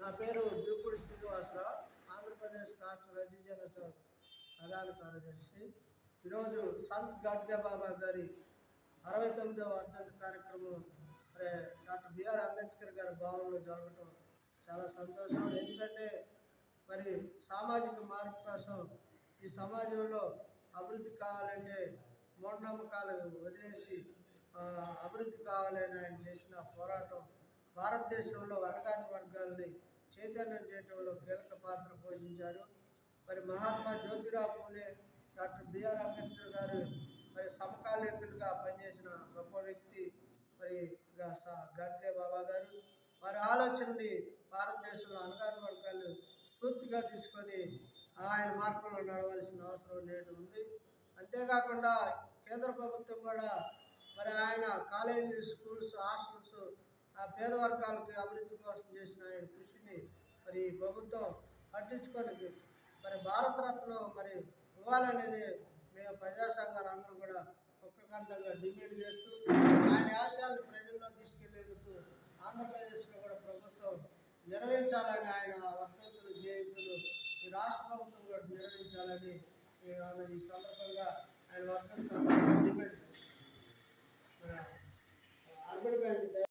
నా పేరు జూపూడి శ్రీనివాసరావు, ఆంధ్రప్రదేశ్ రాష్ట్ర రజీజన ప్రధాన కార్యదర్శి. ఈరోజు సంత్ గాడ్గే బాబా గారి 69వ వర్ధంతి కార్యక్రమం మరి డాక్టర్ బిఆర్ అంబేద్కర్ గారి భవనంలో జరగటం చాలా సంతోషం. ఎందుకంటే మరి సామాజిక మార్పు కోసం ఈ సమాజంలో అభివృద్ధి కావాలంటే మూఢనమ్మకాలు వదిలేసి అభివృద్ధి కావాలని ఆయన చేసిన పోరాటం భారతదేశంలో అణగారిన వర్గాలని చైతన్యం చేయడంలో కీలక పాత్ర పోషించారు. మరి మహాత్మా జ్యోతిరావు పూలే, డాక్టర్ బిఆర్ అంబేద్కర్ గారు మరి సమకాలీకులుగా పనిచేసిన గొప్ప వ్యక్తి మరి గాడ్గే బాబా గారు. వారి ఆలోచనని భారతదేశంలో అణగారిన వర్గాలు స్ఫూర్తిగా తీసుకొని ఆయన మార్గంలో నడవలసిన అవసరం నేడు ఉంది. అంతేకాకుండా కేంద్ర ప్రభుత్వం కూడా మరి ఆయన కాలేజీ, స్కూల్స్, హాస్టల్స్ ఆ పేద వర్గాలకి అభివృద్ధి కోసం చేసిన ఆయన కృషిని మరి ప్రభుత్వం పట్టించుకొని మరి భారతరత్న మరి ఇవ్వాలనేది మేము ప్రజా సంఘాలందరూ కూడా ఒక్కకంఠంగా డిమాండ్ చేస్తూ ఆయన ఆశయాలను ప్రజల్లో తీసుకెళ్లేందుకు ఆంధ్రప్రదేశ్లో కూడా ప్రభుత్వం నిర్వహించాలని, ఆయన వర్ధంతులు, జయంతులు ఈ రాష్ట్ర ప్రభుత్వం కూడా నిర్వహించాలని ఈ సందర్భంగా ఆయన వర్ధంతి డిమాండ్ చేస్తారు.